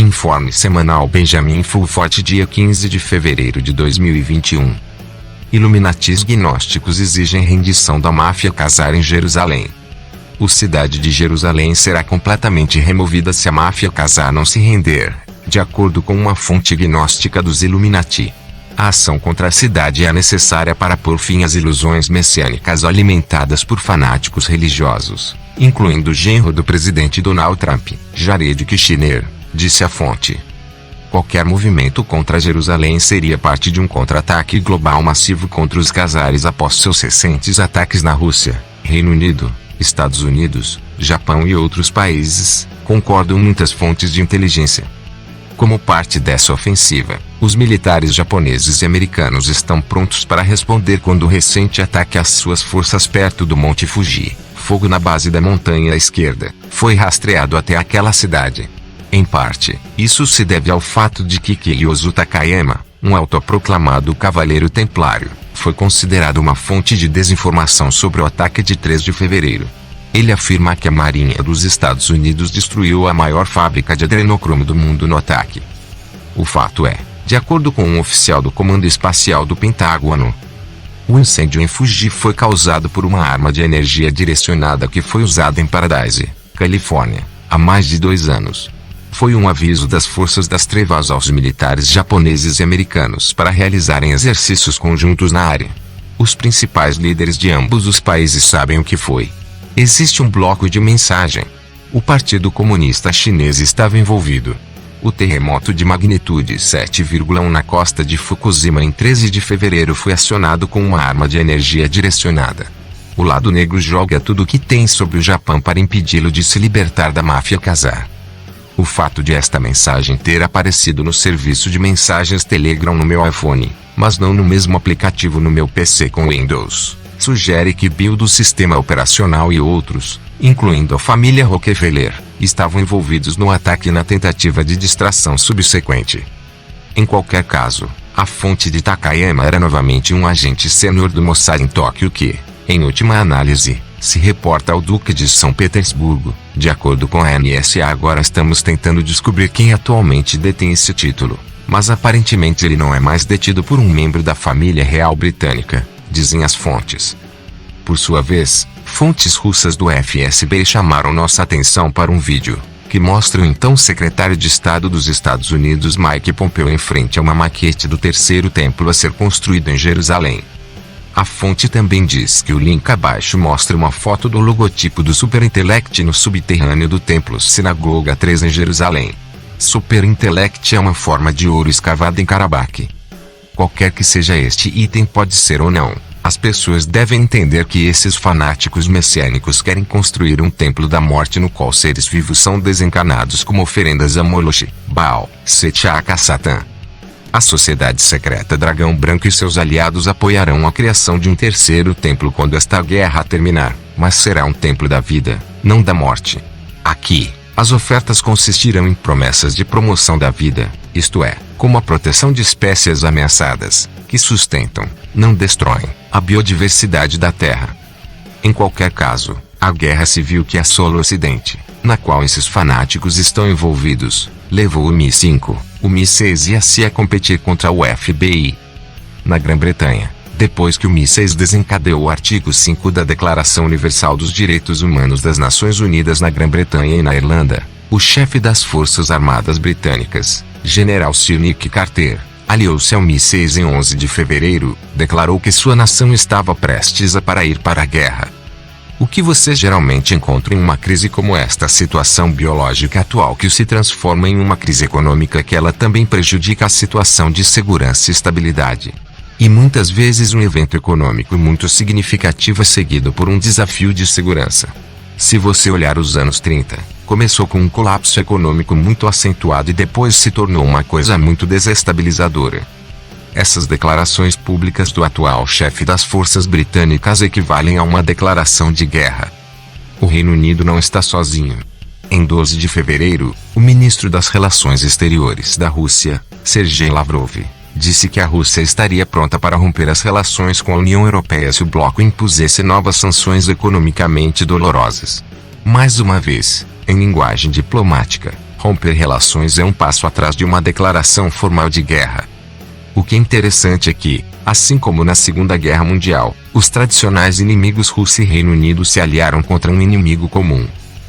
Informe semanal Benjamin Fulford, dia 15 de fevereiro de 2021. Illuminatis gnósticos exigem rendição da máfia Khazar em Jerusalém. A cidade de Jerusalém será completamente removida se a máfia Khazar não se render, de acordo com uma fonte gnóstica dos Illuminati. A ação contra a cidade é necessária para pôr fim às ilusões messiânicas alimentadas por fanáticos religiosos, incluindo o genro do presidente Donald Trump, Jared Kushner, disse a fonte. Qualquer movimento contra Jerusalém seria parte de um contra-ataque global massivo contra os Khazares após seus recentes ataques na Rússia, Reino Unido, Estados Unidos, Japão e outros países, concordam muitas fontes de inteligência. Como parte dessa ofensiva, os militares japoneses e americanos estão prontos para responder quando o recente ataque às suas forças perto do Monte Fuji, fogo na base da montanha à esquerda, foi rastreado até aquela cidade. Em parte, isso se deve ao fato de que Kiyosu Takayama, um autoproclamado cavaleiro templário, foi considerado uma fonte de desinformação sobre o ataque de 3 de fevereiro. Ele afirma que a Marinha dos Estados Unidos destruiu a maior fábrica de adrenocromo do mundo no ataque. O fato é, de acordo com um oficial do Comando Espacial do Pentágono, o incêndio em Fuji foi causado por uma arma de energia direcionada que foi usada em Paradise, Califórnia, há mais de 2 anos. Foi um aviso das forças das trevas aos militares japoneses e americanos para realizarem exercícios conjuntos na área. Os principais líderes de ambos os países sabem o que foi. Existe um bloco de mensagem. O Partido Comunista Chinês estava envolvido. O terremoto de magnitude 7,1 na costa de Fukushima em 13 de fevereiro foi acionado com uma arma de energia direcionada. O lado negro joga tudo o que tem sobre o Japão para impedi-lo de se libertar da máfia Khazar. O fato de esta mensagem ter aparecido no serviço de mensagens Telegram no meu iPhone, mas não no mesmo aplicativo no meu PC com Windows, sugere que Bill do sistema operacional e outros, incluindo a família Rockefeller, estavam envolvidos no ataque e na tentativa de distração subsequente. Em qualquer caso, a fonte de Takayama era novamente um agente sênior do Mossad em Tóquio que, em última análise, se reporta ao Duque de São Petersburgo. De acordo com a NSA, agora estamos tentando descobrir quem atualmente detém esse título, mas aparentemente ele não é mais detido por um membro da família real britânica, dizem as fontes. Por sua vez, fontes russas do FSB chamaram nossa atenção para um vídeo, que mostra o então secretário de Estado dos Estados Unidos Mike Pompeo em frente a uma maquete do terceiro templo a ser construído em Jerusalém. A fonte também diz que o link abaixo mostra uma foto do logotipo do Superintellect no subterrâneo do Templo Sinagoga 3 em Jerusalém. Superintellect é uma forma de ouro escavada em Karabakh. Qualquer que seja este item pode ser ou não, as pessoas devem entender que esses fanáticos messiânicos querem construir um templo da morte no qual seres vivos são desencarnados como oferendas a Moloch, Baal, Setiaka, Satã. A Sociedade Secreta Dragão Branco e seus aliados apoiarão a criação de um terceiro templo quando esta guerra terminar, mas será um templo da vida, não da morte. Aqui, as ofertas consistirão em promessas de promoção da vida, isto é, como a proteção de espécies ameaçadas, que sustentam, não destroem, a biodiversidade da Terra. Em qualquer caso, a guerra civil que assola o Ocidente, na qual esses fanáticos estão envolvidos, levou o Mi-5, o Mi-6 e a CIA a competir contra o FBI. Na Grã-Bretanha, depois que o Mi-6 desencadeou o artigo 5 da Declaração Universal dos Direitos Humanos das Nações Unidas na Grã-Bretanha e na Irlanda, o chefe das Forças Armadas Britânicas, General Sir Nick Carter, aliou-se ao Mi-6 em 11 de fevereiro, declarou que sua nação estava prestes a ir para a guerra. O que você geralmente encontra em uma crise como esta situação biológica atual que se transforma em uma crise econômica que ela também prejudica a situação de segurança e estabilidade. E muitas vezes um evento econômico muito significativo é seguido por um desafio de segurança. Se você olhar os anos 30, começou com um colapso econômico muito acentuado e depois se tornou uma coisa muito desestabilizadora. Essas declarações públicas do atual chefe das forças britânicas equivalem a uma declaração de guerra. O Reino Unido não está sozinho. Em 12 de fevereiro, o ministro das Relações Exteriores da Rússia, Sergei Lavrov, disse que a Rússia estaria pronta para romper as relações com a União Europeia se o bloco impusesse novas sanções economicamente dolorosas. Mais uma vez, em linguagem diplomática, Romper relações é um passo atrás de uma declaração formal de guerra. O que é interessante é que, assim como na Segunda Guerra Mundial, os tradicionais inimigos Rússia e Reino Unido se aliaram contra um inimigo comum.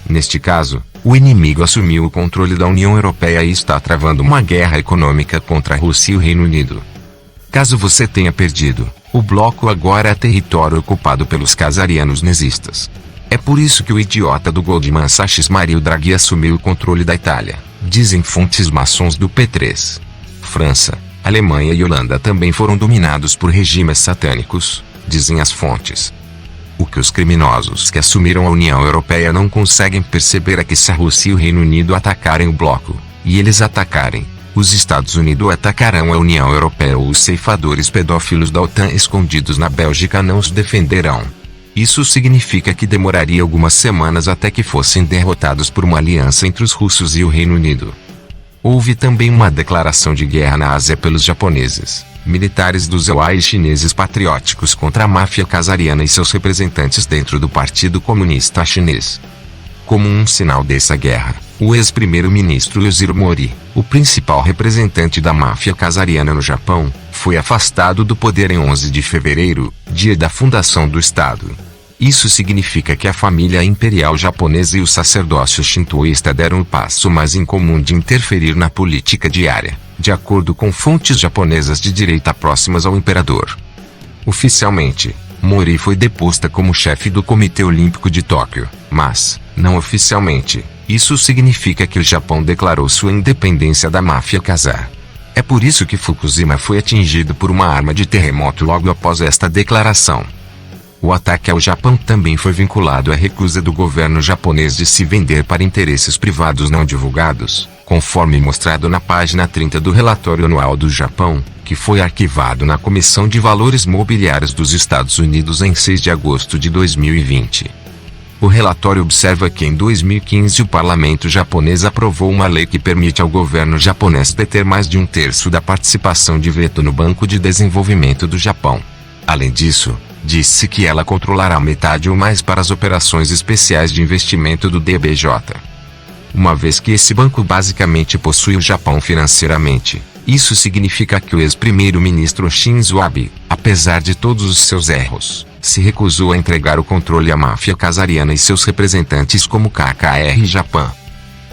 Neste caso, o inimigo assumiu o controle da União Europeia e está travando uma guerra econômica contra a Rússia e o Reino Unido. Caso você tenha perdido, o bloco agora é território ocupado pelos casarianos nazistas. É por isso que o idiota do Goldman Sachs Mario Draghi assumiu o controle da Itália, dizem fontes maçons do P3. França, Alemanha e Holanda também foram dominados por regimes satânicos, dizem as fontes. O que os criminosos que assumiram a União Europeia não conseguem perceber é que se a Rússia e o Reino Unido atacarem o bloco, e eles atacarem, os Estados Unidos atacarão a União Europeia ou os ceifadores pedófilos da OTAN escondidos na Bélgica não os defenderão. Isso significa que demoraria algumas semanas até que fossem derrotados por uma aliança entre os russos e o Reino Unido. Houve também uma declaração de guerra na Ásia pelos japoneses, militares dos Zhuai chineses patrióticos contra a máfia casariana e seus representantes dentro do Partido Comunista Chinês. Como um sinal dessa guerra, o ex-primeiro-ministro Yoshiro Mori, o principal representante da máfia casariana no Japão, foi afastado do poder em 11 de fevereiro, dia da fundação do Estado. Isso significa que a família imperial japonesa e o sacerdócio shintoísta deram o passo mais incomum de interferir na política diária, de acordo com fontes japonesas de direita próximas ao imperador. Oficialmente, Mori foi deposta como chefe do Comitê Olímpico de Tóquio, mas, não oficialmente, isso significa que o Japão declarou sua independência da máfia Khazar. É por isso que Fukushima foi atingido por uma arma de terremoto logo após esta declaração. O ataque ao Japão também foi vinculado à recusa do governo japonês de se vender para interesses privados não divulgados, conforme mostrado na página 30 do relatório anual do Japão, que foi arquivado na Comissão de Valores Mobiliários dos Estados Unidos em 6 de agosto de 2020. O relatório observa que em 2015 o parlamento japonês aprovou uma lei que permite ao governo japonês deter mais de 1/3 da participação de veto no Banco de Desenvolvimento do Japão. Além disso, disse que ela controlará metade ou mais para as operações especiais de investimento do DBJ. Uma vez que esse banco basicamente possui o Japão financeiramente, isso significa que o ex-primeiro-ministro Shinzo Abe, apesar de todos os seus erros, se recusou a entregar o controle à máfia casariana e seus representantes como KKR Japan.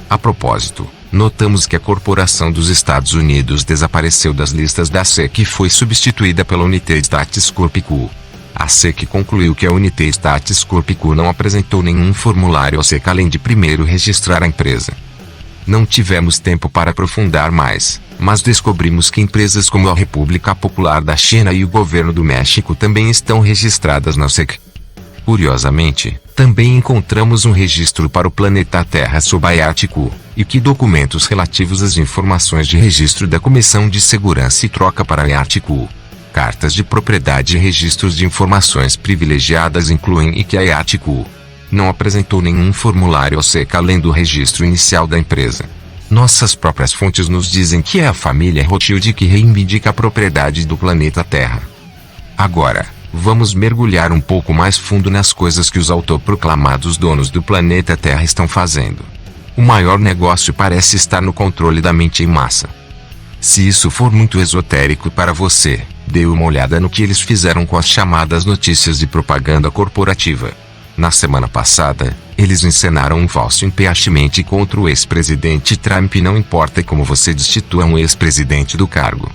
A propósito, notamos que a Corporação dos Estados Unidos desapareceu das listas da SEC e foi substituída pela United States Corp. A SEC concluiu que a United States Corp. Não apresentou nenhum formulário à SEC além de primeiro registrar a empresa. Não tivemos tempo para aprofundar mais, mas descobrimos que empresas como a República Popular da China e o Governo do México também estão registradas na SEC. Curiosamente, também encontramos um registro para o planeta Terra sob a IATQ, e que documentos relativos às informações de registro da Comissão de Segurança e Troca para a IATQ. Cartas de propriedade e registros de informações privilegiadas incluem e que a IATQ não apresentou nenhum formulário ao SEC além do registro inicial da empresa. Nossas próprias fontes nos dizem que é a família Rothschild que reivindica a propriedade do planeta Terra. Agora, vamos mergulhar um pouco mais fundo nas coisas que os autoproclamados donos do planeta Terra estão fazendo. O maior negócio parece estar no controle da mente em massa. Se isso for muito esotérico para você, dê uma olhada no que eles fizeram com as chamadas notícias de propaganda corporativa. Na semana passada, eles encenaram um falso impeachment contra o ex-presidente Trump e não importa como você destitua um ex-presidente do cargo.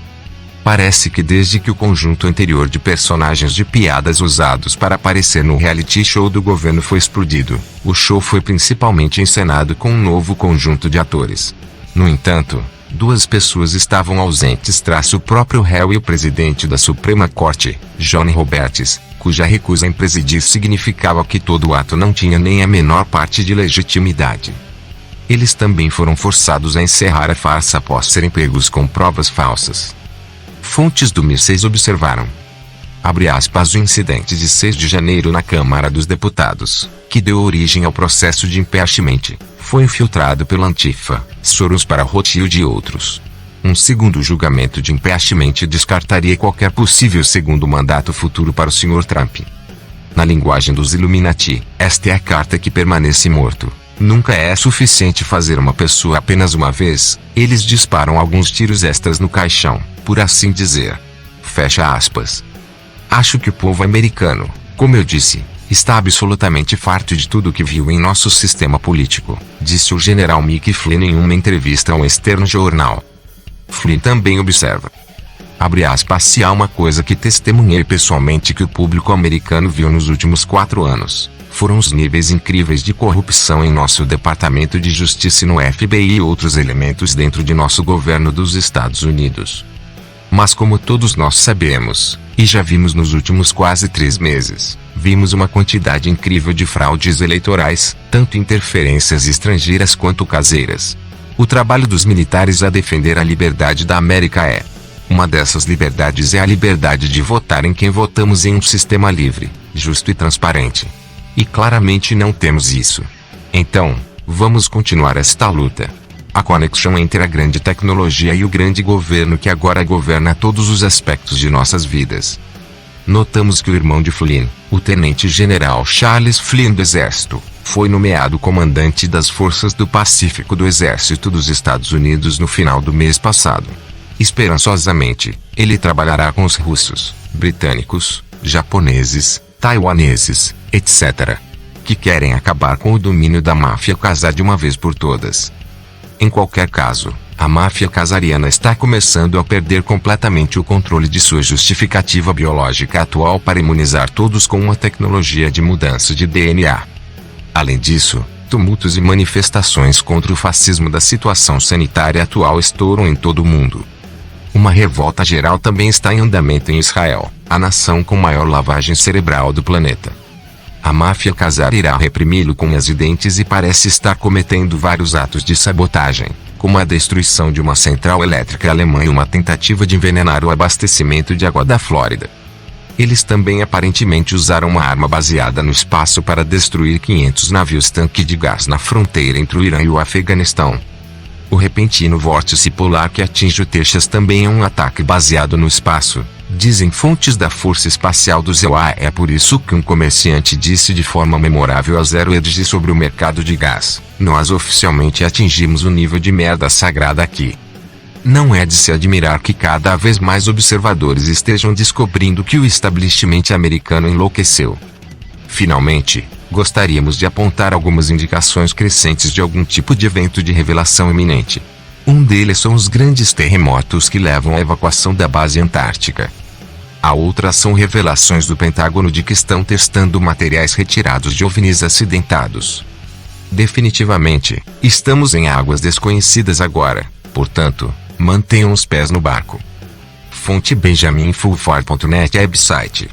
Parece que desde que o conjunto anterior de personagens de piadas usados para aparecer no reality show do governo foi explodido, o show foi principalmente encenado com um novo conjunto de atores. No entanto, duas pessoas estavam ausentes: o próprio réu e o presidente da Suprema Corte, John Roberts, cuja recusa em presidir significava que todo o ato não tinha nem a menor parte de legitimidade. Eles também foram forçados a encerrar a farsa após serem pegos com provas falsas. Fontes do MI6 observaram, abre aspas, o incidente de 6 de janeiro na Câmara dos Deputados, que deu origem ao processo de impeachment, foi infiltrado pela Antifa, Soros para Rothschild e outros. Um segundo julgamento de impeachment descartaria qualquer possível segundo mandato futuro para o Sr. Trump. Na linguagem dos Illuminati, esta é a carta que permanece morto, Nunca é suficiente fazer uma pessoa apenas uma vez, eles disparam alguns tiros extras no caixão, por assim dizer. Fecha aspas. Acho que o povo americano, como eu disse, está absolutamente farto de tudo que viu em nosso sistema político, disse o general Mick Flynn em uma entrevista a um externo jornal. Flynn também observa. Abre aspas, se há uma coisa que testemunhei pessoalmente que o público americano viu nos últimos 4 anos, foram os níveis incríveis de corrupção em nosso Departamento de Justiça e no FBI e outros elementos dentro de nosso governo dos Estados Unidos. Mas como todos nós sabemos, e já vimos nos últimos quase 3 meses, vimos uma quantidade incrível de fraudes eleitorais, tanto interferências estrangeiras quanto caseiras. O trabalho dos militares a defender a liberdade da América é. Uma dessas liberdades é a liberdade de votar em quem votamos em um sistema livre, justo e transparente. E claramente não temos isso. Então, vamos continuar esta luta. A conexão entre a grande tecnologia e o grande governo que agora governa todos os aspectos de nossas vidas. Notamos que o irmão de Flynn, o tenente-general Charles Flynn do Exército, foi nomeado comandante das Forças do Pacífico do Exército dos Estados Unidos no final do mês passado. Esperançosamente, ele trabalhará com os russos, britânicos, japoneses, taiwaneses, etc., que querem acabar com o domínio da máfia casar de uma vez por todas. Em qualquer caso, a máfia casariana está começando a perder completamente o controle de sua justificativa biológica atual para imunizar todos com uma tecnologia de mudança de DNA. Além disso, tumultos e manifestações contra o fascismo da situação sanitária atual estouram em todo o mundo. Uma revolta geral também está em andamento em Israel, a nação com maior lavagem cerebral do planeta. A máfia casar irá reprimi-lo com unhas e dentes e parece estar cometendo vários atos de sabotagem, como a destruição de uma central elétrica alemã e uma tentativa de envenenar o abastecimento de água da Flórida. Eles também aparentemente usaram uma arma baseada no espaço para destruir 500 navios-tanque de gás na fronteira entre o Irã e o Afeganistão. O repentino vórtice polar que atinge o Texas também é um ataque baseado no espaço, dizem fontes da Força Espacial do ZEUA. É por isso que um comerciante disse de forma memorável a Zero Hedge sobre o mercado de gás: nós oficialmente atingimos o nível de merda sagrada aqui. Não é de se admirar que cada vez mais observadores estejam descobrindo que o establishment americano enlouqueceu. Finalmente, gostaríamos de apontar algumas indicações crescentes de algum tipo de evento de revelação iminente. Um deles são os grandes terremotos que levam à evacuação da base antártica. A outra são revelações do Pentágono de que estão testando materiais retirados de OVNIs acidentados. Definitivamente, estamos em águas desconhecidas agora, portanto, mantenham os pés no barco. Fonte BenjaminFulford.net website